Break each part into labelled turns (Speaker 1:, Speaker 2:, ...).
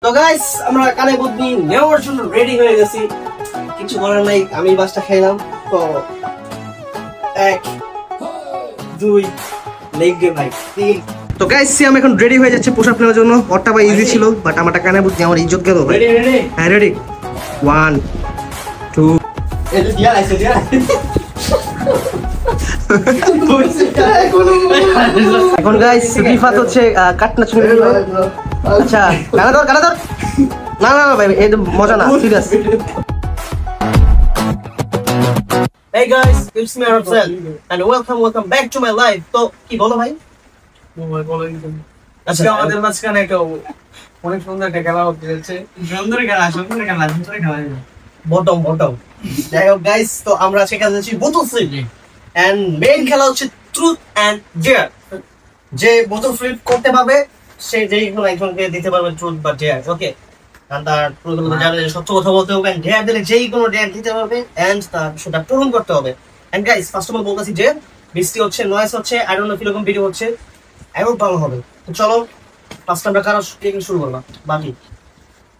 Speaker 1: তো গাইস আমরা কানে বুদ্ধি নেওয়ার জন্য রেডি হয়ে গেছি, কিছু করার নাই। আমি বাসটা খাইলাম। তো 1 2 লেগ ডে ভাই 3। তো গাইস সিয়াম এখন রেডি হয়ে যাচ্ছে পুশ আপ নেওয়ার জন্য। ওরটা ভাই ইজি ছিল, বাট আমারটা কানে বুদ্ধি আমার ইজ্জত গেল ভাই। রেডি? হ্যাঁ রেডি। 1 2 এটা দিয়া আইছে দিয়া। এখন গাইস রিফাত হচ্ছে কাটনা চুরি করবে। আচ্ছা কানা ধর না ভাই এই মজা না, serious. Hey guys, it's me Arafsel and welcome back to my life. তো কি বলো ভাই?
Speaker 2: আজকে আমাদের মাঝখানে একটা অনেক সুন্দর একটা খেলা হচ্ছে। সুন্দর খেলা
Speaker 1: বটম যাই হোক গাইস, তো আমরা আজকে খেলছি বোতল ফ্লিপ এন্ড মেইন খেলা হচ্ছে ট্রুথ এন্ড ডেয়ার। যে বোতল ফ্লিপ করতে পারবে সে যেই কোনো একজনকে দিতে পারবে ট্রুথ বা ডেয়ার। ওকে, আর তার প্রথমত জানলে সত্য কথা বলতে হবে, এন্ড ডেয়ার দিলে যেই কোনো ডেয়ার দিতে পারবে এন্ড তার সেটা পূরণ করতে হবে। And guys first of all বলতেছি যে বৃষ্টি হচ্ছে, নয়েজ হচ্ছে, আই ডোন্ট নো কিরকম ভিডিও হচ্ছে, এমন ভালো হবে। তো চলো ফার্স্ট আমরা কারো টেকিং শুরু করলাম। বাকি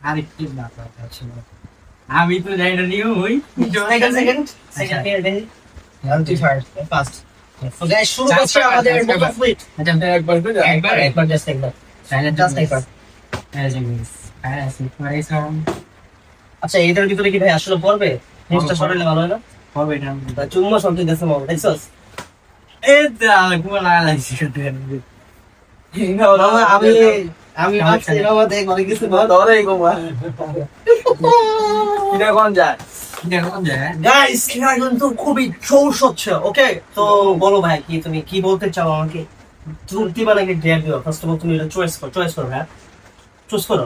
Speaker 2: আরে কি না আমি তো জানি না নিউ হই
Speaker 1: সেকেন্ড পেয়ার দেন ফার্স্ট। So guys, শুরু করছি আমাদের বোতল ফ্লিপ। একবার জাস্ট একবার। আচ্ছা এটার ভিতরে কি ভাই আসলে পড়বে? নেক্সটটা সরাইলে ভালো হয় না?
Speaker 2: হবে এটা
Speaker 1: চুম্মা সরতে দেছে মামা, দেখছস?
Speaker 2: এই দাঁড়া কোন লাগাইছিস
Speaker 1: মামা আমি ভাবছি মামা দেখ অনেক কিছু ধরে গোমা।
Speaker 2: এটা কোন যায়
Speaker 1: গাইস খেলা কিন্তু খুবই জোশ হচ্ছে। ওকে, তো বলো ভাই কি তুমি কি বলতে চাও আমাকে? ট্রুথ দিবা নাকি ডেয়ার দিবা? ফার্স্ট অফ অল তুমি এটা চয়েস করো হ্যাঁ, চুজ করো।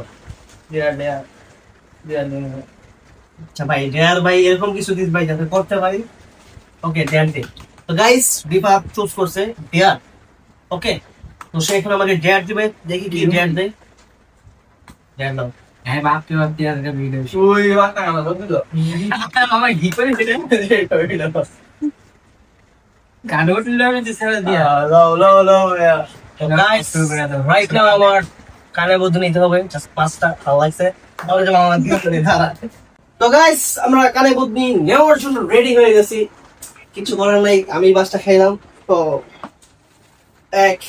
Speaker 2: ডেয়ার
Speaker 1: আচ্ছা ভাই ডেয়ার ভাই এরকম কিছু দিস ভাই যাতে করতে পারি। ওকে ডেয়ার দে। তো গাইস দীপা চুজ করছে ডেয়ার। ওকে, তো সে এখন আমাকে ডেয়ার দিবে, দেখি কি ডেয়ার দেয়। ডেয়ার দাও।
Speaker 2: হ্যাঁ বাপ কে বাপ ডেয়ার একটা ভিডিও
Speaker 1: ওই বাতা আমার বন্ধু
Speaker 2: মামা ঘি করে সেটা গানো উঠলো আমি যে ছেড়ে দিয়া
Speaker 1: লো তো গাইস রাইট নাও আমার কানে বন্ধু নিতে হবে জাস্ট 5টা। ভালো লাগছে তাহলে যে মামা দিয়ে ধারা। তো গাইস আমরা কানে বন্ধু নেওয়ার জন্য রেডি হয়ে গেছি, কিছু করার নাই। আমি বাসটা খাইলাম। তো 1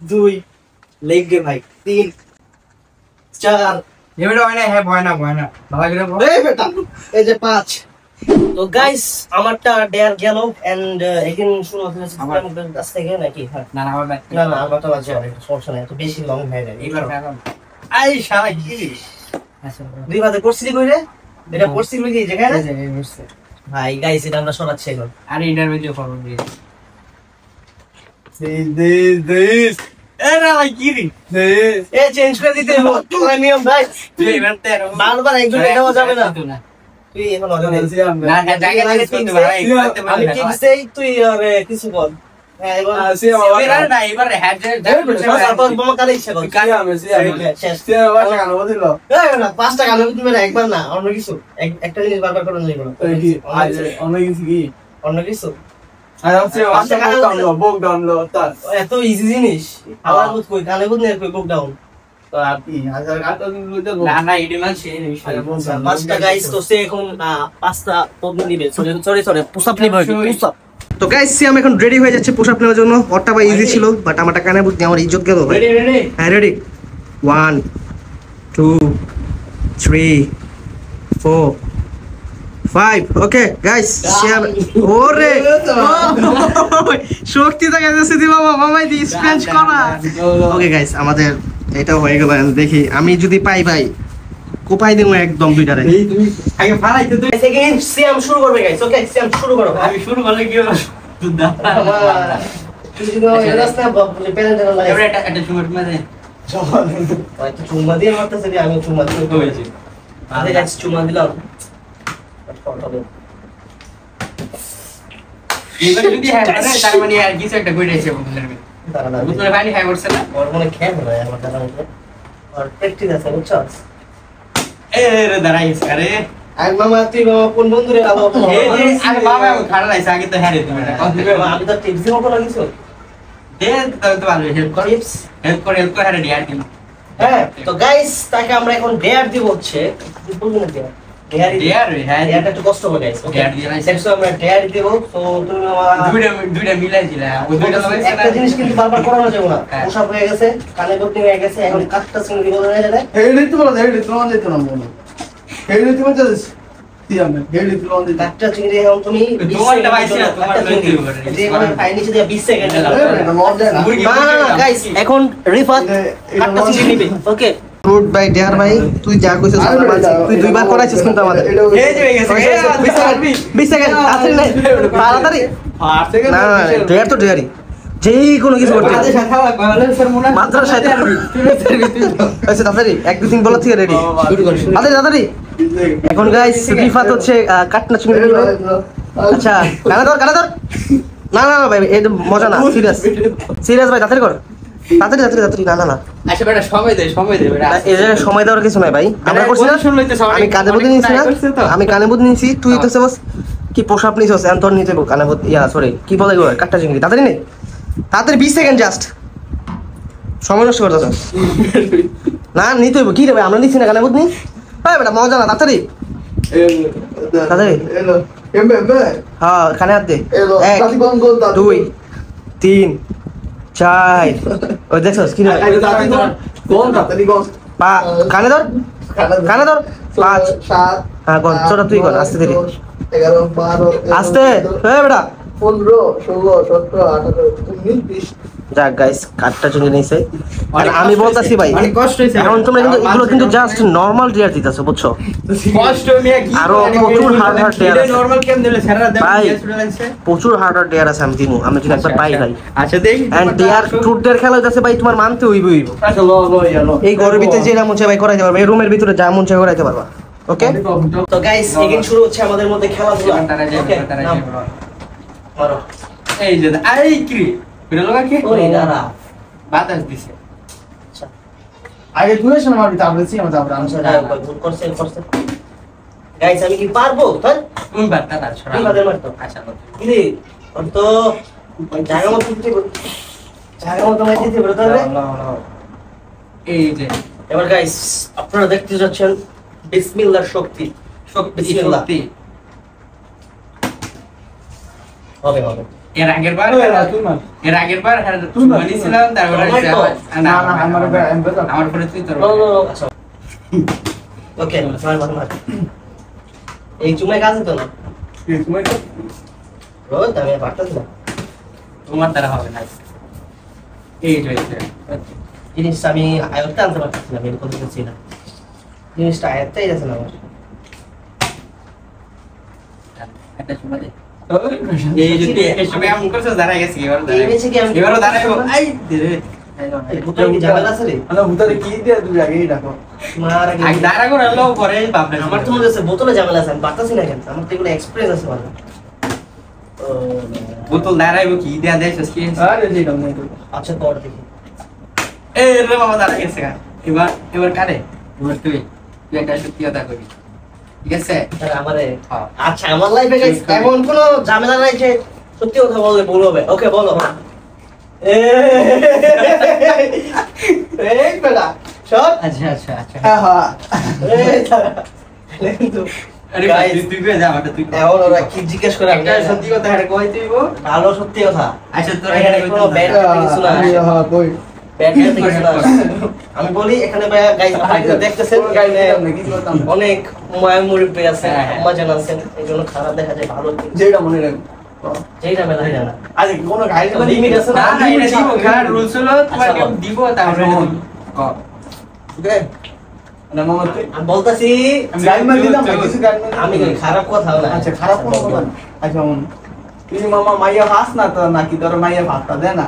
Speaker 1: 2 লেগ দে ভাই 3 4
Speaker 2: এবারে হয় না। হ্যাঁ ভয় না ভালো করে বল।
Speaker 1: এই বেটা এই যে 5। তো গাইস আমারটা ডেয়ার গেল এন্ড এখন শুরু হচ্ছে আমার কাছ থেকে নাকি? হ্যাঁ
Speaker 2: না আমার ব্যাক
Speaker 1: না আমারটা বাজে হবে, সমস্যা নাই, তো বেশি লং হয়ে যায়।
Speaker 2: এবার আই শালা কি আচ্ছা
Speaker 1: দুই বাদে করছিলি কই রে? এটা করছিলি কি যেখানে?
Speaker 2: এই বসছে
Speaker 1: ভাই গাইস এটা আমরা সরাচ্ছি এখন।
Speaker 2: আরে ইন্টারভিউ করব দিয়ে
Speaker 1: দিস
Speaker 2: এরা ভাই কি রে
Speaker 1: এ চেঞ্জ করে দিতে হবে তোমার নিয়ম ভাই।
Speaker 2: তুই এবার তেরো
Speaker 1: বারবার একজন এটাও যাবে না। তুই এখন
Speaker 2: না জায়গা লাগে তিন ভাই
Speaker 1: আমি ঠিক সেই তুই আরে কিছু বল। হ্যাঁ এবার
Speaker 2: এবার না এবার হ্যাড
Speaker 1: তারপর বোমা কালে ইচ্ছা কর
Speaker 2: কাজ আমি
Speaker 1: শেষ।
Speaker 2: বাসা গানো বলিল
Speaker 1: এই না 5টা গান তুমি না একবার না অন্য কিছু একটা জিনিস বারবার করে নিব না।
Speaker 2: অন্য কিছু কি
Speaker 1: অন্য কিছু
Speaker 2: আর হচ্ছে বুক ডাউনলোড তার
Speaker 1: এত ইজি জিনিস আবার বুঝ কই কানে বুঝ নেই কই বুক ডাউন।
Speaker 2: তো আপনি হাজার কাটা না না ইডিমাল সেই বিষয়
Speaker 1: 5টা গাইস। তো সে এখন 5টা পদ্ম নিবে। সরি পুশ আপ নিবে পুশ আপ। তো গাইস সিয়াম এখন রেডি হয়ে যাচ্ছে পুশ আপ নেওয়ার জন্য। ওরটা ভাই ইজি ছিল, বাট আমারটা কানে বুঝ আমার ইজ্জত গেল ভাই।
Speaker 2: রেডি
Speaker 1: হ্যাঁ রেডি। 1 2 3 4 5। ওকে গাইস সিয়াম ওরে শক্তি দেখা যাচ্ছে দি মামাই দি স্পেঞ্চ করা। ওকে গাইস আমাদের এটা হয়ে গেল। দেখি আমি যদি পাই ভাই কোপাই দেবো একদম দুইটারে।
Speaker 2: তুমি আগে ফালাইতে তো
Speaker 1: সেকেন্ড সিয়াম শুরু করবে গাইস। ওকে সিয়াম শুরু করো।
Speaker 2: আমি শুরু করলে কি হবে
Speaker 1: তুই যদি রাস্তা বলে প্যানেল লাগে
Speaker 2: এবারে একটা চুমট মারে
Speaker 1: চল ভাই তো চুমা দিয়ে মারতেছে রে। আমি চুমা দিয়ে
Speaker 2: হয়েছে
Speaker 1: আরে গাইস চুমা দিলাম।
Speaker 2: এবারে যদি হ্যাঁ তার মানে আর কিছু একটা কইরা এসে বললেন বুঝলে পানি খাই করছে না
Speaker 1: ওর মনে খেয়ে না আমার জানা মতে আর প্র্যাকটিস আছে বুঝছস।
Speaker 2: এ রে দাঁড়াইছে আরে
Speaker 1: আর মামা তুই মামা কোন বন্ধুরে আলো
Speaker 2: এই যে আরে বাবা খাড়া লাইছে আগে তো হ্যাঁ রে তুমি এটা
Speaker 1: আমি তো টিপস দিব কোনো কিছু
Speaker 2: দে তো ভালো হেল্প কর
Speaker 1: টিপস
Speaker 2: হেল্প করে হ্যাঁ রে দিয়ার দিন
Speaker 1: হ্যাঁ তো গাইস তাকে আমরা এখন ডেয়ার দিব হচ্ছে বলবো না ডেয়ার ডেয়ারটা একটু কষ্ট হবে গাইস ওকে দেখছো আমরা ডেয়ার দেব তো তুমি
Speaker 2: দুইটা মিলাই দিলা ওই দুইটা লাগাইছ
Speaker 1: একটা জিনিস কিন্তু বারবার করানো যাবে না পোশাক হয়ে গেছে কানে বর্তি হয়ে গেছে এখন কাটটা চিংড়ি বলা যায় না
Speaker 3: হেডি তো বলা হেডি তো অন দিতে না মনে হেডি তো বলতে দিয়ামে হেডি তো অন দিতে
Speaker 1: কাটটা চিংড়ি এখন তুমি
Speaker 2: তোমারটা পাইছি না তোমার লইতে হবে
Speaker 1: যে মানে ফাইন নিচে দিয়ে 20 সেকেন্ড
Speaker 3: এটা মন দেয় না
Speaker 1: না গাইস এখন রিফাত কাটটা চিংড়ি নিবে ওকে ফ্রুট বাই ডেয়ার ভাই তুই যা কইছিস আমরা মানছি তুই দুইবার করাইছিস কিন্তু আমাদের
Speaker 2: এই যে হয়ে গেছে
Speaker 1: 20 সেকেন্ড তাড়াতাড়ি নাই তাড়াতাড়ি
Speaker 3: 8 সেকেন্ড
Speaker 1: না ডেয়ার তো ডেয়ারই যেই কোনো কিছু করতে
Speaker 2: আজে সাথে বাংলাদেশ স্যার মনে
Speaker 1: মাত্র 7 আচ্ছা তাড়াতাড়ি 1 2 3 বলা থেকে রেডি তাড়াতাড়ি এখন গাইস রিফাত হচ্ছে কাটনা চিংড়ি নিবে আচ্ছা কানা ধর না না ভাই এটা মজা না সিরিয়াস ভাই তাড়াতাড়ি কর তাড়াতাড়ি না
Speaker 2: আচ্ছা বেটা সময় দে বেটা
Speaker 1: এই যে সময় দেওয়ার কিছু নাই ভাই আমরা করছি না আমি কানে বুদ্ধি নিয়েছি না আমি কানে বুদ্ধি নিয়েছি তুই তো বস কি পোশাক নিছিস এখন তোর নিতে কানে বুদ্ধি সরি কি বলে গো কাটটা চিংড়ি তাড়াতাড়ি নে তাড়াতাড়ি 20 সেকেন্ড জাস্ট সময় নষ্ট করতে না নিতে হইব কি রে ভাই আমরা নিছি না কানে বুদ্ধি ভাই বেটা মজা না তাড়াতাড়ি
Speaker 3: এলো এমবে
Speaker 1: হ্যাঁ কানে হাত দে
Speaker 3: এলো
Speaker 1: 1
Speaker 3: দাদি কোন গোল
Speaker 1: 2 3 4 ওই দেখছস কি রে
Speaker 3: দাদি কোন দাদি কোন
Speaker 1: কানে ধর 5
Speaker 3: 7
Speaker 1: হ্যাঁ কোন ছোটা তুই কোন আস্তে ধীরে
Speaker 3: 11 12
Speaker 1: আস্তে এ বেটা
Speaker 3: 15 16 17 18 19
Speaker 1: যাক গাইস কাটটা চলে নিছে আর আমি বলতাছি ভাই
Speaker 2: অনেক কষ্ট হইছে
Speaker 1: এখন তোমরা কিন্তু এগুলো কিন্তু জাস্ট নরমাল ডিয়ার দিতেছো বুঝছো
Speaker 2: কষ্ট মিয়া কি
Speaker 1: আরো প্রচুর hard dare আছে।
Speaker 2: নরমাল কেম দিলে সারা দেব
Speaker 1: ভাই,
Speaker 2: স্টুডেন্ট লাগছে
Speaker 1: প্রচুর হার্ড ডিয়ার আছে আমি দিমু আমি যদি একবার পাই ভাই
Speaker 2: আচ্ছা দেখি
Speaker 1: এন্ড ডিয়ার ফ্রুট ডিয়ার খেলা হইতাছে ভাই তোমার মানতে হইব
Speaker 3: আচ্ছা লো
Speaker 1: এই ঘরের ভিতরে যে মন চায় ভাই করাইতে পারবা এই রুমের ভিতরে যা মন চায় করাইতে পারবা ওকে তো গাইস এগেইন শুরু হচ্ছে আমাদের মধ্যে খেলাধুলা ওকে মারো
Speaker 2: এই যে আই কি বিরে লগা কি
Speaker 1: ওরে দাঁড়া
Speaker 2: বাতাস দিছে
Speaker 3: আগে তুই শোনা মারবি তারপরে সি আমরা তারপরে
Speaker 1: আচ্ছা ভুল করছে গাইস আমি কি পারবো তাই
Speaker 2: তুমি বাতা না ছড়া
Speaker 1: কি বাদে মারতো
Speaker 2: আচ্ছা
Speaker 1: কি রে ওর তো জায়গা মতো মাইতে বলতে হবে
Speaker 2: এই যে
Speaker 1: এবার গাইস আপনারা দেখতে যাচ্ছেন বিসমিল্লাহর শক্তি বিসমিল্লাহ হবে
Speaker 2: এর আগের বার তুই বলেছিলাম তারপরে না আমার পরে তুই তোর
Speaker 1: আচ্ছা ওকে মার এই চুমাই কাজ তো না রোজ আমি পারতাছি না
Speaker 2: তোমার দ্বারা হবে না এই যে
Speaker 1: জিনিসটা আমি আয়ত্তে আনতে পারতেছি না বের করতে পারছি না জিনিসটা আয়ত্তেই যাচ্ছে না আমার
Speaker 2: একটা সময় এই যে এই সময় আমি করছ দাঁড়ায় গেছি
Speaker 1: এই বেশি কি আমি
Speaker 2: এবারও দাঁড়াইবো আই দিরে
Speaker 1: এই বুতল কি ঝামেলা আছে রে
Speaker 3: আলো ভিতরে কি দিয়ে তুই আগেই ডাকো
Speaker 1: মার আগে
Speaker 2: আই দাঁড়া করে আলো পরে বাপরে
Speaker 1: আমার তো মনে হচ্ছে বোতলে ঝামেলা আছে আমি পারতাছি না কেন আমার তো এগুলো এক্সপেরিয়েন্স আছে ভালো
Speaker 2: বোতল দাঁড়াইবো কি দেয়া দেছস কি
Speaker 3: আরে জি ডাম নাই তো
Speaker 1: আচ্ছা কর দেখি
Speaker 2: এ রে বাবা দাঁড়া গেছে এবার কারে এবার তুই একটা সত্যি কথা কবি ঠিক আছে
Speaker 1: তাহলে আমারে
Speaker 2: হ্যাঁ
Speaker 1: আচ্ছা আমার লাইফে গাইস এমন কোনো ঝামেলা নাই যে সত্যি কথা বললে ভুল হবে ওকে বলো এই বেটা শট
Speaker 2: আচ্ছা আচ্ছা আচ্ছা
Speaker 3: হ্যাঁ
Speaker 1: এই কিন্তু
Speaker 2: আরে
Speaker 1: Guys,
Speaker 2: তুই কই যা আমারটা তুই
Speaker 1: এখন ওরা কি জিজ্ঞেস করে
Speaker 2: একটা সত্যি কথা হারে কই তুইবো
Speaker 1: ভালো সত্যি কথা
Speaker 2: আচ্ছা তোর
Speaker 1: এখানে
Speaker 2: এখানে
Speaker 1: কোনো ব্যাড কিছু না
Speaker 3: হ্যাঁ কই
Speaker 1: ব্যাড কিছু না আমি বলি এখানে ভাই গাইস আপনারা দেখতেছেন অনেক মায়া মুরব্বি আছে আম্মা জান আছেন এইজন্য খারাপ দেখা যায় ভালো
Speaker 3: যেটা মনে রাখ
Speaker 1: যেটা মেলা হয় না
Speaker 3: আরে কোনো গাইড
Speaker 1: লিমিট আছে
Speaker 2: না
Speaker 1: না
Speaker 2: না এটা দিব খেলার রুলস হলো তোমাকে
Speaker 1: আচ্ছা,
Speaker 2: দিব তারপরে ক
Speaker 3: ওকে না মামা তুই
Speaker 1: আমি বলতাছি
Speaker 3: গাইড মার দিলাম কিছু গাইড মার
Speaker 1: আমি কই খারাপ কথা না
Speaker 3: আচ্ছা খারাপ কোনো কথা না আচ্ছা তুই মামা মাইয়া ফাস না তো নাকি তোর মাইয়া ভাতটা দে না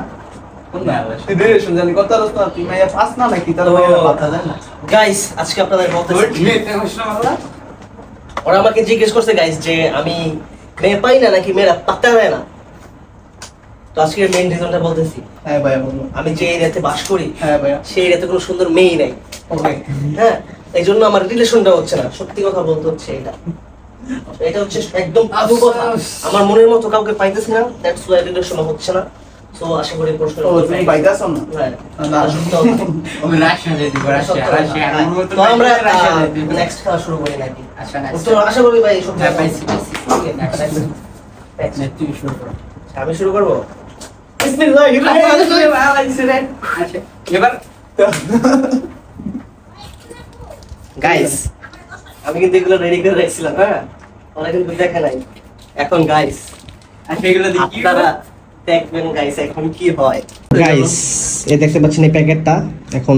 Speaker 3: তুই দেরে শুন জানি কত রস না তুই মাইয়া ফাস না নাকি তোর মাইয়া ভাতটা দে না
Speaker 1: গাইস আজকে আপনাদের বলতেছি ওরা আমাকে জিজ্ঞেস করছে গাইস যে আমি মেয়ে পাই না নাকি মেয়েরা পাত্তা দেয় না তো আজকে মেইন রিজনটা বলতেছি
Speaker 3: হ্যাঁ ভাইয়া বলো
Speaker 1: আমি যে এরিয়াতে বাস করি
Speaker 3: হ্যাঁ ভাইয়া
Speaker 1: সেই এরিয়াতে কোনো সুন্দর মেয়েই নাই
Speaker 3: ওকে
Speaker 1: হ্যাঁ এই জন্য আমার রিলেশনটা হচ্ছে না সত্যি কথা বলতে হচ্ছে এটা হচ্ছে একদম আদু কথা আমার মনের মতো কাউকে পাইতেছি না দ্যাটস ওয়াই রিলেশন হচ্ছে না সো আশা করি প্রশ্ন
Speaker 3: ও তুমি পাইতাছো না না
Speaker 2: ওই রাশিয়া যেতে রাশিয়া রাশিয়া
Speaker 1: তো আমরা নেক্সট খেলা শুরু করি নাকি
Speaker 2: আচ্ছা না
Speaker 1: তো আশা করি ভাই সব
Speaker 2: পাইছি
Speaker 1: ওকে নেক্সট
Speaker 2: তুই শুরু কর
Speaker 1: আমি শুরু করব বিসমিল্লাহ
Speaker 2: আচ্ছা এবার
Speaker 1: গাইস আমি কিন্তু এগুলো রেডি করে রাখছিলাম হ্যাঁ ওরা কিন্তু দেখে নাই এখন গাইস
Speaker 2: আচ্ছা এগুলো দেখি
Speaker 1: আপনারা দেখবেন গাইস এখন কি হয় গাইস এই দেখতে পাচ্ছেন এই প্যাকেটটা এখন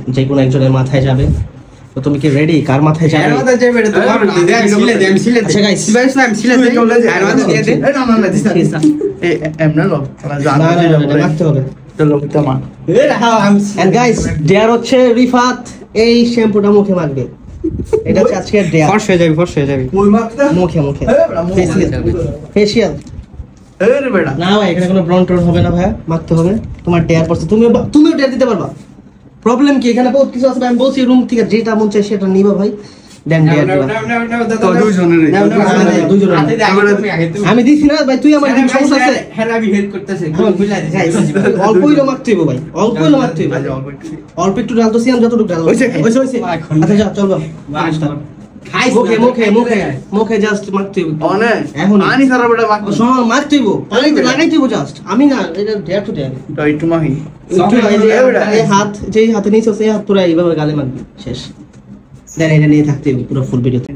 Speaker 1: যে কোনো একজনের মাথায় যাবে তো তুমি কি রেডি কার মাথায় যাবে আচ্ছা গাইস মারতে হবে এন্ড গাইস ডেয়ার হচ্ছে রিফাত এই শ্যাম্পুটা মুখে মাখবে এটা হচ্ছে আজকের ডেয়ার ফর্স হয়ে যাবে মুখে ফেশিয়াল না ভাই এখানে কোনো ব্রন টন হবে না ভাই মাখতে হবে তোমার ডেয়ার পড়ছে তুমিও ডেয়ার দিতে পারবা প্রবলেম কি এখানে বহুত কিছু আছে আমি বলছি রুম থেকে যেটা মন চাই সেটা নিবা ভাই দেন ডেয়ার দিবা
Speaker 3: তো দুইজনের
Speaker 1: আমি দিছি না ভাই তুই আমার দিবি সমস্যা আছে
Speaker 2: হেরাবি হেল্প করতেছে
Speaker 1: অল্প হইলো মাখতে হইব ভাই অল্প হইলো মাখতে হইব অল্প একটু ডাল তো সিয়াম যতটুকু ডাল হইছে আচ্ছা যা চল মুখে জাস্ট মাখতে হইব
Speaker 3: অনেক
Speaker 1: এখন
Speaker 3: পানি সারা বেটা মাখো
Speaker 1: শোন মাখতে হইব পানিতে লাগাইতে হইব জাস্ট আমি না এটা ডেয়ার টু ডেয়ার
Speaker 3: তো একটু মাহি
Speaker 1: এই হাত যেই হাতে নিয়েছো সেই হাত পুরো এইভাবে গালে মাখবি শেষ দেন এটা নিয়ে থাকতে হইব পুরো ফুল ভিডিওতে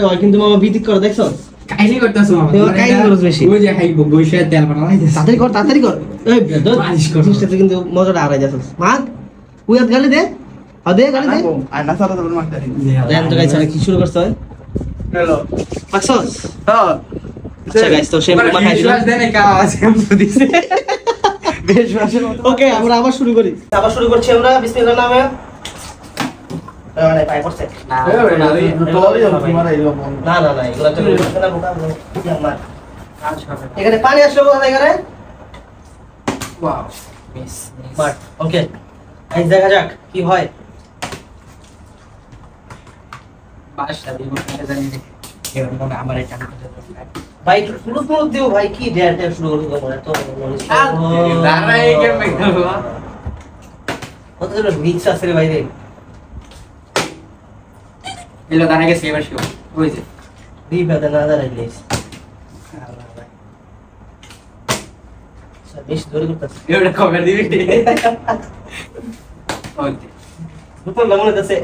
Speaker 1: ওই কিন্তু মামা বিদিক করে দেখছো
Speaker 2: কাহিনী করতেছো মামা
Speaker 1: তুই কাহিনী করছ বেশি
Speaker 2: ওই যে হাইব বইসা তেল বানাইতে
Speaker 1: তাড়াতাড়ি কর এই মালিশ কর জিনিসটা কিন্তু মজাটা আড়াই যাচ্ছে মাখ ওই হাত গালে দে গালে দে
Speaker 3: আয়না সারা তো মাখতে
Speaker 1: দেন তো গাইস কি শুরু করছ
Speaker 3: হ্যালো
Speaker 1: মাখছস
Speaker 3: হ্যাঁ
Speaker 1: আচ্ছা গাইস তো শ্যাম্পু মাখাইছো
Speaker 2: দেনে কা শ্যাম্পু দিছে
Speaker 3: বেশ ভাষার মতো
Speaker 1: ওকে আমরা আবার শুরু করছি আমরা বিসমিল্লাহর নামে পাই পড়ছে
Speaker 2: না
Speaker 1: না এগুলা তো না বোকা আমার এখানে পানি আসলো কোথা থেকে রে
Speaker 2: wow miss
Speaker 1: but okay guys দেখা যাক কি হয়
Speaker 2: বাসা দিব না জানি এবার মনে আমার এটা
Speaker 1: ভাই পুরো দিও ভাই কি ডেয়ারটা শুরু করব তোমরা তো
Speaker 2: দাঁড়াই কেমনে করব
Speaker 1: কত জন মিক্স আছে রে ভাই রে
Speaker 2: এলো দাঁড়া গেছে এবার শুরু ওই যে
Speaker 1: দিবা না দাঁড়াই প্লিজ বেশ ধরে করতেছ
Speaker 2: এবারে কভার দিবি ওকে
Speaker 1: বোতল মনে হচ্ছে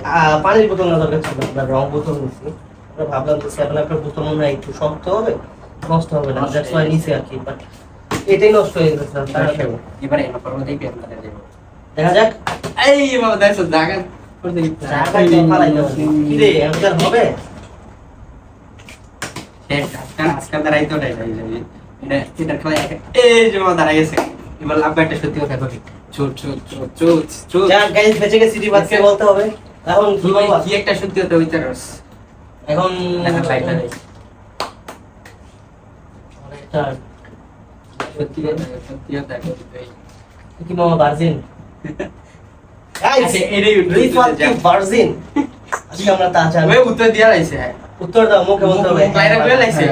Speaker 1: পানির বোতল না দরকার ছিল আমরা রং বোতল নিছি আমরা ভাবলাম যে সেভেন আপের বোতল মনে হয় একটু শক্ত হবে নষ্ট হবে না দ্যাটস ওয়াই নিছি আর কি বাট এটাই নষ্ট হয়ে গেছে
Speaker 2: এবারে এলো পরে দেখবি আমরা দেব
Speaker 1: দেখা যাক
Speaker 2: এই বাবা দেখো জায়গা করতে
Speaker 1: জায়গায় তো ফালাই দাও কি রে আমাদের হবে
Speaker 2: আজকাল দাঁড়াই তো নাই এটা খেলা এই যে বাবা দাঁড়াই গেছে এবার লাভ একটা সত্যি কথা কবি চোট
Speaker 1: যা গাইস বেঁচে গেছি সিটি বাসকে বলতে হবে এখন কি বলবো
Speaker 2: কি একটা সত্যি কথা হইতে রস
Speaker 1: এখন
Speaker 2: দেখা লাইটটা দেই
Speaker 1: অনেকটা
Speaker 2: সত্যি কথা
Speaker 1: কি মামা ভার্জিন গাইস
Speaker 2: আচ্ছা এটাই
Speaker 1: দিস ওয়ান কি ভার্জিন আজকে আমরা তা জানি
Speaker 2: ওই উত্তর দিয়া লাইছে
Speaker 1: উত্তর দাও মুখে বলতে হবে
Speaker 2: ক্লাইরা করে লাইছে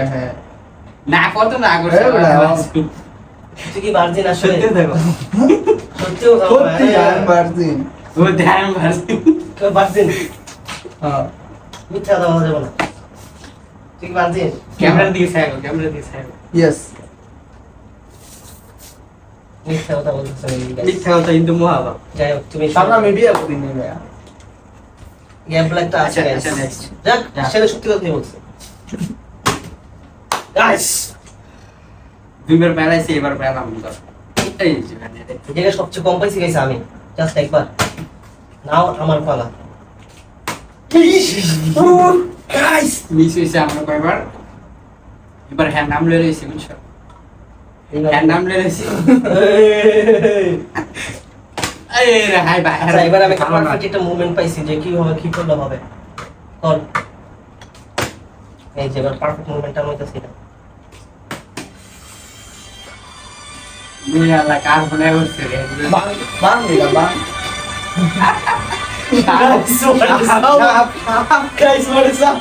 Speaker 2: না কত না করছে
Speaker 1: তুই কি ভার্জিন আসলে
Speaker 2: সত্যি দেখো
Speaker 1: সত্যিও
Speaker 3: সত্যি আর মারদিন
Speaker 2: ও ধ্যান ভার্জিন
Speaker 1: তো ভার্জিন
Speaker 3: হ্যাঁ
Speaker 1: মিথ্যা কথা বলা যাবে না তুই কি ভার্জিন
Speaker 2: ক্যামেরা দিকে সাইড
Speaker 3: ইয়েস
Speaker 1: মিথ্যা কথা বলতেছ
Speaker 2: মিথ্যা কথা কিন্তু মহাবা
Speaker 1: যাই হোক তুমি
Speaker 3: সামনে আমি বিয়ে করি নি ভাই
Speaker 1: গেম প্ল্যানটা আছে
Speaker 2: আচ্ছা নেক্সট
Speaker 1: যাক
Speaker 2: যা।
Speaker 1: সেটা সত্যি কথাই বলছে গাইস
Speaker 2: দুইবার বেলাইছে এবার বেলাম তো এই যে মানে
Speaker 1: যেটা সবচেয়ে কম পাইছি গাইস আমি জাস্ট একবার নাও আমার পালা
Speaker 2: গাইস মিস হইছে আমরা কয়বার এবার হ্যান্ড নাম লয়ে রইছি বুঝছো হ্যান্ড নাম লয়ে রইছি এই রে হাই ভাই
Speaker 1: আচ্ছা এবার আমি পারফেক্ট একটা মুভমেন্ট পাইছি যে কি হবে কি করলে হবে কর এই যে এবার পারফেক্ট মুভমেন্টটা আমি তো সেটা
Speaker 2: দুই আল্লাহ কার ফোনে উঠছে রে
Speaker 3: বাং দিলা বাং
Speaker 1: Guys, what is up?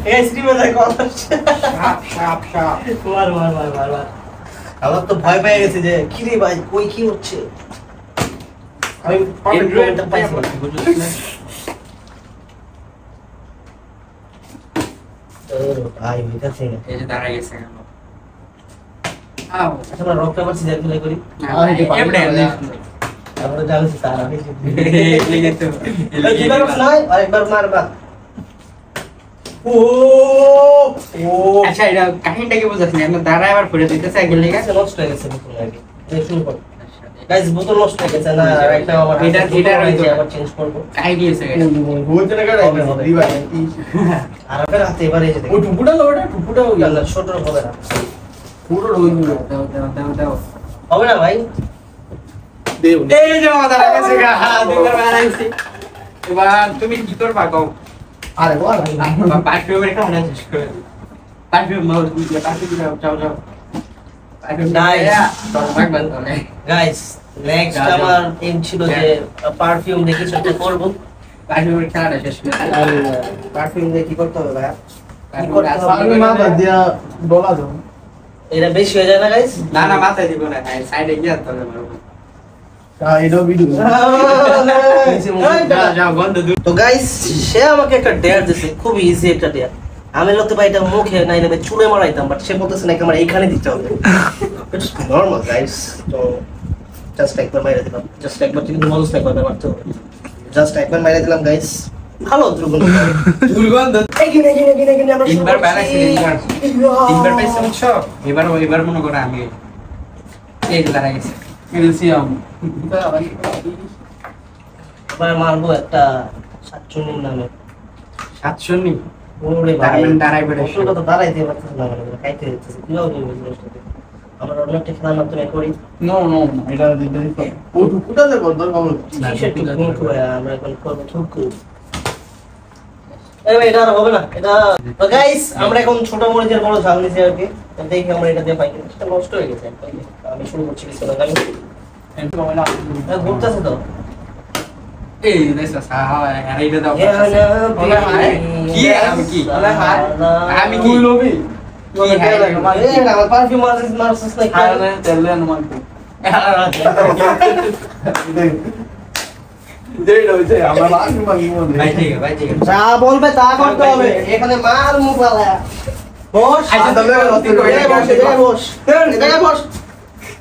Speaker 1: Guys, remember that call?
Speaker 3: শাপ
Speaker 1: Mar. আমার তো ভয় পেয়ে গেছে যে কি রে ভাই কই কি হচ্ছে আমি
Speaker 2: Android
Speaker 1: পাইছি ভাই এটা ঠিক আছে
Speaker 2: এই যে দাঁড়ায় গেছে কেন আও
Speaker 1: আমরা রক পেপার সিজার খেলে করি আমরা জানছি তার আগে
Speaker 2: লেগে তো
Speaker 1: জিবার নয় আরেকবার মারবা ও ও
Speaker 2: আচ্ছা এটা কাহিনীটা কি বুঝাচ্ছি আমরা দাঁড়ায় আবার পড়ে দিতেছে আগে লেগে
Speaker 1: গেছে নষ্ট হয়ে গেছে বোতল আগে শুরু করো গাইস বোতল নষ্ট হয়ে গেছে না একটা আমার
Speaker 2: এটা রইছে
Speaker 1: আবার চেঞ্জ করব
Speaker 2: কাহিনী আছে
Speaker 3: বলতে না কাটা দিবা
Speaker 1: আর আপনার হাতে এবারে এসে
Speaker 3: ও টুকুটা লোটা টুকুটা হই
Speaker 1: না ছোট হবে না
Speaker 3: পুরো রই
Speaker 2: দাও
Speaker 1: হবে না ভাই
Speaker 3: দেও
Speaker 2: এই যে আমার দাঁড়ায় গেছে গা দুবার বাড়াইছি এবার তুমি কি করবা কও
Speaker 3: আরে বল
Speaker 2: পারফিউমের খাওয়া শেষ করে পারফিউম মাউস দিয়ে পারফিউম যাও
Speaker 1: Nice.
Speaker 2: তোর ভাগ বন্ধ নেই
Speaker 1: গাইস নেক্সট আমার এম ছিল যে পারফিউম দিয়ে কিছু একটা করব
Speaker 2: পারফিউমের খেলাটা শেষ করে
Speaker 1: পারফিউম দিয়ে কি করতে হবে ভাই
Speaker 3: পারবি মাথা দিয়া ডলা দাও
Speaker 1: এটা বেশি হয়ে যায় না গাইস
Speaker 2: না না মাথায় দিব না সাইডে গিয়ে তোর মারবো
Speaker 3: এটা ভিডিও
Speaker 2: যাও বন্ধ দূর
Speaker 1: তো গাইস সে আমাকে একটা ডেয়ার দিছে খুব ইজি একটা ডেয়ার আমি লতে ভাই এটা মুখে নাইলে ভাই চুলে মারাইতাম বাট সে বলতেছে নাকি আমার এইখানে দিতে হবে ইটস নরমাল গাইস তো জাস্ট একবার মাইরা দিলাম জাস্ট একবার কিন্তু মনোস একবার মারতে হবে জাস্ট একবার মাইরা দিলাম গাইস ভালো দুর্গন্ধ
Speaker 2: দুর্গন্ধ
Speaker 1: এগিয়ে আমরা
Speaker 2: তিনবার বানাইছি তিনবার পাইছি বুঝছো এবার মনে করো আমি এই দাঁড়ায় গেছে
Speaker 3: ক্যালসিয়াম
Speaker 1: এবার মারবো একটা সাতচুন্নির নামে
Speaker 2: 700
Speaker 1: ওরে ভাই
Speaker 2: দাঁড়াবেন, দাঁড়াই বেড়ে।
Speaker 1: ওটা তো দাঁড়াইতে পারতেছে না মানে খাইতে দিতেছে কিভাবে নিয়ে বুঝতে আমরা অন্য একটা খেলার মাধ্যমে করি
Speaker 3: নো নো এটা দিতে দিতে ও টুকুটা দেখো দরকার
Speaker 1: কিসের টুকু আমরা এখন করবো টুকু এই ভাই এটা আর হবে না এটা তো গাইস আমরা এখন ছোট মরিচের বড় ঝাল নিছি আর কি দেখি আমরা এটা দিয়ে পাই কিনা সেটা নষ্ট হয়ে গেছে একদম। আমি শুরু করছি কিছু না আমি ঘুরতেছে তো
Speaker 2: এই দেখছ আর এইটা দাও কি আমি কি আমি কি
Speaker 3: লবি
Speaker 1: আমার পারফিউম মারছিস না
Speaker 3: খায়না তেলে অনুমান দেই রইছে আমরা মাগি মাগি বলে
Speaker 2: ভাই ঠিক আছে ভাই ঠিক আছে
Speaker 1: যা বলবে তা করতে হবে এখানে মার মুখ লাগা বস
Speaker 2: আচ্ছা, তাহলে অতি করে
Speaker 1: বস এখানে বস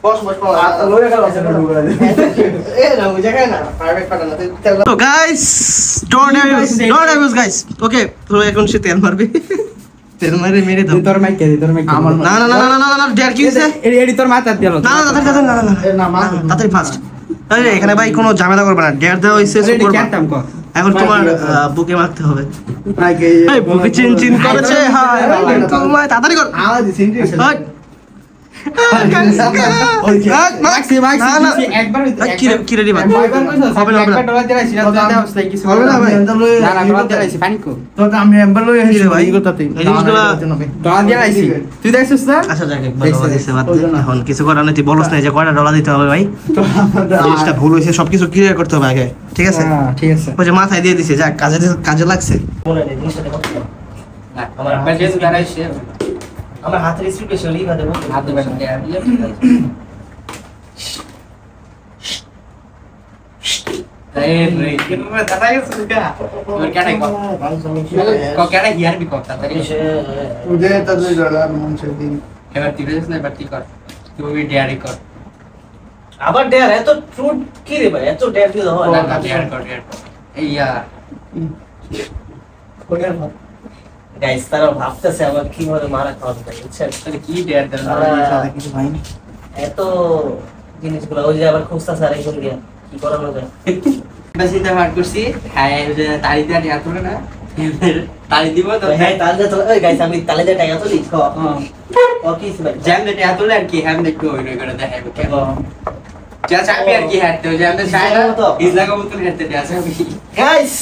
Speaker 1: বস বস বস
Speaker 3: লয়ে গেল আছে ঢুকে
Speaker 1: এ না বুঝা কেন না প্রাইভেট পাটা না তো guys don't use guys okay তো এখন সে তেল মারবে তেল মারে মেরে দাও
Speaker 2: তোর মাইক কে তোর মাইক
Speaker 3: আমার
Speaker 1: না না না না না না ডেয়ার কি হইছে
Speaker 2: এডি তোর মাথা দিলো
Speaker 1: না না তাড়াতাড়ি না না
Speaker 3: না মা
Speaker 1: তাড়াতাড়ি ফাস্ট আরে এখানে ভাই কোনো ঝামেলা করবে না ডেয়ার দেওয়া হইছে
Speaker 2: এডি ক্যান্টাম কর
Speaker 1: এখন তোমার বুকে মারতে হবে
Speaker 3: নাকি
Speaker 1: এই বুকে চিন চিন করেছে হ্যাঁ তোমায় তাড়াতাড়ি কর
Speaker 3: আওয়াজ দিছি ইন্টারেস্ট
Speaker 1: হাট
Speaker 2: মাক্সি মাক্সি একবার
Speaker 1: কি রেডি ভাই হবে না
Speaker 2: একবার ডলার দিলাইছি না তো অবস্থা কিছু
Speaker 3: হবে না ভাই
Speaker 2: না না ডলার দিলাইছি পানি কো
Speaker 3: তো আমি এমবার লই
Speaker 1: কি রে ভাই?
Speaker 3: এই কথাতে
Speaker 1: এই জিনিসগুলা-
Speaker 2: ডলার দিলাইছি তুই দেখছিস না
Speaker 1: আচ্ছা যাক একবার ডলা দিছে বাদ দে। এখন কিছু করার নেই তুই বলস না যে কয়টা ডলা দিতে হবে ভাই
Speaker 3: তো আমরা
Speaker 1: জিনিসটা ভুল হয়েছে সবকিছু ক্লিয়ার করতে হবে আগে ঠিক আছে
Speaker 2: হ্যাঁ ঠিক আছে
Speaker 1: ওই যে মাথায় দিয়ে দিছে যাক কাজে লাগছে মনে নেই জিনিসটা করতে হবে।
Speaker 2: আমার একবার যেহেতু দাঁড়াইছি
Speaker 1: আমার হাতের স্পিড লিখা দেবো
Speaker 2: হাতে বেশ এই রে কি দাঁড়াই গেছিস কা তোর কেডা কো কেডা হিয়ার বি করতা তাই
Speaker 3: तुझे तदे डरा मन से दिन
Speaker 2: এবার তুই রেস না বাতি কর তুই ডিয়ারি কর
Speaker 1: আবার ডেয়ার এত ট্রুথ কি রে ভাই এত ডেয়ার দিলে হয়
Speaker 2: না
Speaker 1: না
Speaker 2: ডিয়ার কর এই ইয়ার
Speaker 1: গাইস তারা ভাবতেছে আমার কিভাবে মারা খাওয়া যায় বুঝছেন
Speaker 2: তাহলে কি ডিয়ার দেন
Speaker 3: सादा কিছু ভাই না
Speaker 1: এত জিনিসগুলো ওই যে আবার খুঁজতেছে আর একজন দিয়া কি করানো যায়
Speaker 2: বেশি তো হার্ড করছি হ্যাঁ ওই যে তালি দিয়ে ডিয়ার করে না তালি দিব তো
Speaker 1: হ্যাঁ তাহলে তো ওই গাইস আমি তালে যে টাকা তো লিখ ও কি ভাই
Speaker 2: জ্যাম দে ডিয়ার তোলে আর কি হ্যাম দেখো ওই নয় করে দেখাবো কেন যা চাপি আর কি হাঁটতে জ্যাম দে চাই না ইজলা কবুতর হাঁটতে দেয়া চাপি
Speaker 1: গাইস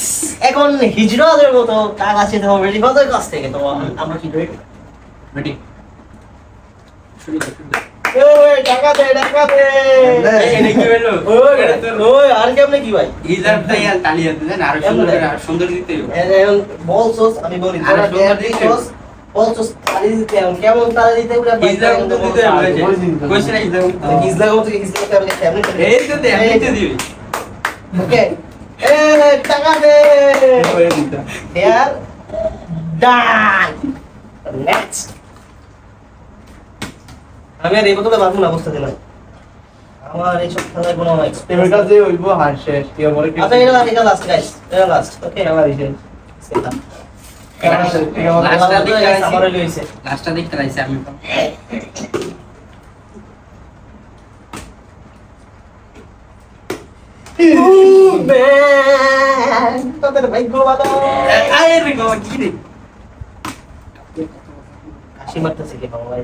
Speaker 1: এখন হিজরাদের মতো কাজ আছে তো রেডি বাজার কাছ থেকে তো আমরা কি রেডি
Speaker 2: রেডি শুরু কর
Speaker 1: ওই টাকা দে
Speaker 2: এই নাকি হলো
Speaker 1: ওই আর কেমনে কি ভাই
Speaker 2: ইজার তাইয়াল তালি হাতে দেন আর সুন্দর দিতে হবে
Speaker 1: এখন বলছস আমি বলি
Speaker 2: আরে
Speaker 1: তোরা
Speaker 2: সুন্দর
Speaker 1: দিছস বলছো তালি দিতে কেমন তালি দিতে বলে
Speaker 2: হিজলা মতো দিতে হবে কইছ না হিজলা মতো
Speaker 1: হিজলা করে কেমন
Speaker 2: এই তো দে আমি তো দিবি
Speaker 1: ওকে এ টাকা দে দেয়ার ডান নেক্সট আমি আর এই বোতলে মারবো না অবস্থা দিলাম আমার এই সব খেলায় কোনো
Speaker 3: এবার কাছে হইবো হার শেষ কি আমার কি
Speaker 1: আচ্ছা এটা লাস্ট গাইস এটা লাস্ট ওকে
Speaker 3: আমার এই শেষ
Speaker 2: লাস্টটা দেখতে লাইছে আমি
Speaker 1: তোদের ভাই গোবাদা
Speaker 2: আরে রে বাবা কি রে
Speaker 1: হাসি মারতেছে কি বাবা ভাই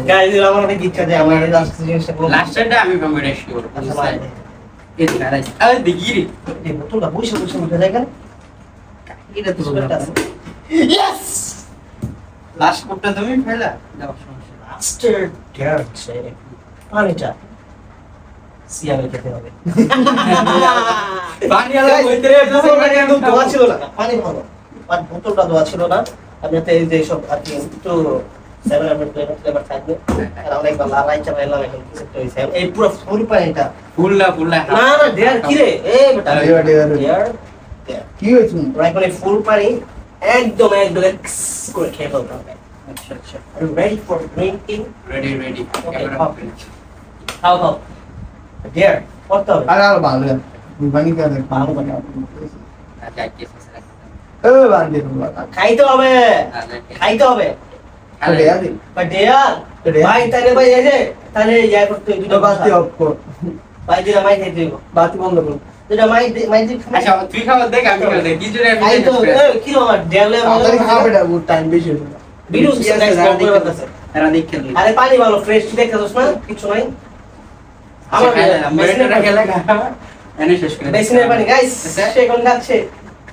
Speaker 1: গাইস আমার অনেক ইচ্ছা যে আমার এই লাস্ট জিনিসটা
Speaker 2: লাস্টটা আমি কমেন্ট এসে করব
Speaker 1: আচ্ছা
Speaker 2: এই দাঁড়াই আরে দেখি রে
Speaker 1: এই বোতলটা বসে বসে উঠে যায় কেন
Speaker 2: এটা তো
Speaker 1: ইয়েস
Speaker 2: লাস্ট কোপটা তুমি ফেলা দাও সমস্যা
Speaker 1: মাস্টার ডার্ট পানিটা সিয়ামে খেতে হবে
Speaker 2: পানি আলা কইতে রে
Speaker 1: বোতলটা কিন্তু দোয়া ছিল না পানি ভালো আর বোতলটা দোয়া ছিল না আপনাতে এই যে সব আর কি একটু 700 ফ্লেভার থাকবে আর আমরা একবার লালাই চালাইলাম এখন কিছু একটা হইছে এই পুরো ফুল পানিটা
Speaker 2: ফুললা
Speaker 1: না না দেয়ার কি রে এই বেটা দেয়ার
Speaker 3: কি হইছে
Speaker 1: মানে ফুল পানি একদম করে খেয়ে ফেলতে হবে
Speaker 2: আচ্ছা আচ্ছা
Speaker 1: আর রেডি ফর ড্রিঙ্কিং
Speaker 2: রেডি
Speaker 1: খাও খাও দেয়ার করতে হবে
Speaker 3: আরে আর ভালো বানি করে
Speaker 1: ভালো বানাও।
Speaker 2: আচ্ছা কিছু
Speaker 3: এ বানি
Speaker 1: খাইতে হবে খাইতে হবে
Speaker 3: আরে আরে
Speaker 1: ভাই দেয়ার ভাই তাহলে ভাই এই যে তাহলে ইয়া করতে
Speaker 3: তো
Speaker 1: দুটো
Speaker 3: বাতি অফ কর
Speaker 1: ভাই দিরা মাই খাইতে দিব
Speaker 3: বাতি বন্ধ কর
Speaker 1: দুটো মাই দি
Speaker 2: আচ্ছা তুই খাবার দেখ আমি খাবার দেখ কিছু রে আমি
Speaker 1: খাই তো কি রে আমার দেয়ালে
Speaker 3: তাড়াতাড়ি খাবে এটা বহুত টাইম বেশি হলো
Speaker 1: বিরু গাইস কম করে বলতেছে
Speaker 2: এরা দেখ খেলি
Speaker 1: আরে পানি ভালো ফ্রেশ দেখতেছস না কিছু নাই আমার
Speaker 2: মেরিনেটা খেলা খাওয়া এনে শেষ করে
Speaker 1: বেসিনের পানি গাইস সে কোন খাচ্ছে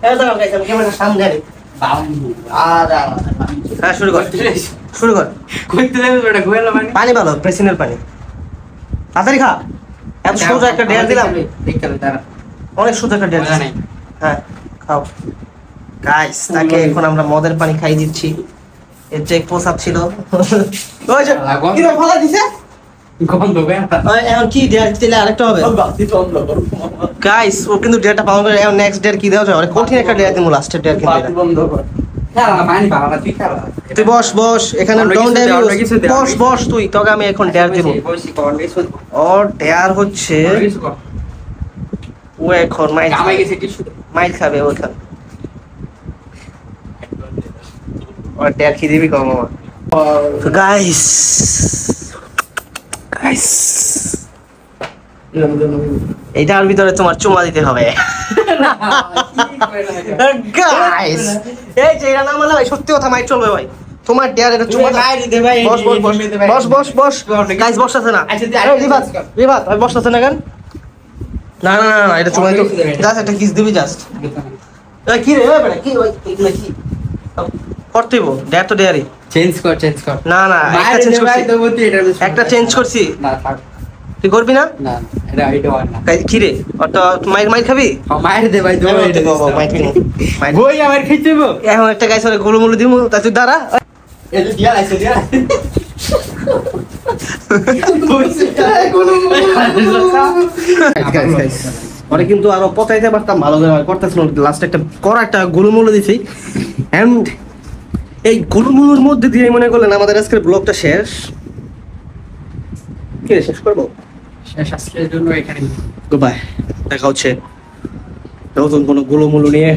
Speaker 1: এই দাঁড়াও গাইস আমি ক্যামেরাটা সামনে আনি হ্যাঁ শুরু কর
Speaker 2: কইতে দেবে বেটা গোয়েলা মানে
Speaker 1: পানি ভালো বেসিনের পানি তাড়াতাড়ি খা এত সোজা একটা ডেয়ার দিলাম
Speaker 2: দেখ খেলে তারা
Speaker 1: অনেক সোজা একটা ডেয়ার দিলাম হ্যাঁ খাও গাইস তাকে এখন আমরা মদের পানি খাই দিচ্ছি এর যে পোশাক ছিল ওই যে কি রে ভালো দিছে
Speaker 2: গন্ধ বেটা
Speaker 1: ওই এখন কি ডেয়ার দিলে আরেকটা হবে
Speaker 3: বাতি বন্ধ কর
Speaker 1: গাইস ও কিন্তু ডেয়ারটা পালন করে এখন নেক্সট ডেয়ার কি দেওয়া যায় কঠিন একটা ডেয়ার দিমু লাস্টের ডেয়ার কিন্তু
Speaker 3: বাতি বন্ধ কর
Speaker 2: খেলা পানি পালা তুই খেলা
Speaker 1: তুই বস এখানে বস তুই তোকে আমি এখন ডেয়ার দিব
Speaker 2: বসি কোন কিছু
Speaker 1: ওর ডেয়ার হচ্ছে
Speaker 2: কিছু কর
Speaker 1: ও এখন
Speaker 2: কামাই গেছে টিস্যু
Speaker 1: মাইল খাবে ওখান ওর ডেয়ার কি দিবি কম মামা তো গাইস এইটার ভিতরে তোমার চুমা দিতে হবে গাইস এই যে এটা না মানে ভাই সত্যি কথা মাইট চলবে ভাই তোমার ডেয়ার এটা চুমা
Speaker 2: মাইরি দে ভাই
Speaker 1: বস গাইস বসতেছে না রিবাত ভাই বসতেছে না কেন না এটা চুমা তো জাস্ট একটা কিস দিবি জাস্ট কি রে বেটা কি ওই এগুলা কি করতেইব ডেয়ার তো ডেয়ারই
Speaker 2: চেঞ্জ কর
Speaker 1: না একটা চেঞ্জ করছি
Speaker 2: না থাক
Speaker 1: তুই করবি না
Speaker 2: না এটা হয় না
Speaker 1: কি রে ওটা মাইর খাবি
Speaker 2: মাইর দে ভাই বই আমার খেতে দেবো
Speaker 1: এখন একটা গাইস ওরে গোলমুলো দিমু তা তুই দাঁড়া
Speaker 2: এই যে দিয়া লাইছে দিয়া
Speaker 1: ওরে কিন্তু আরো পচাইতে পারতাম ভালো করে করতেছিল লাস্ট একটা গোলমুলো দিছি এন্ড এই গোলমুলোর মধ্যে দিয়ে মনে করলেন আমাদের আজকের ব্লগটা শেষ কি শেষ করবো
Speaker 2: শেষ আজকের জন্য এখানে
Speaker 1: বাই দেখা হচ্ছে নতুন কোনো গোলমুলো নিয়ে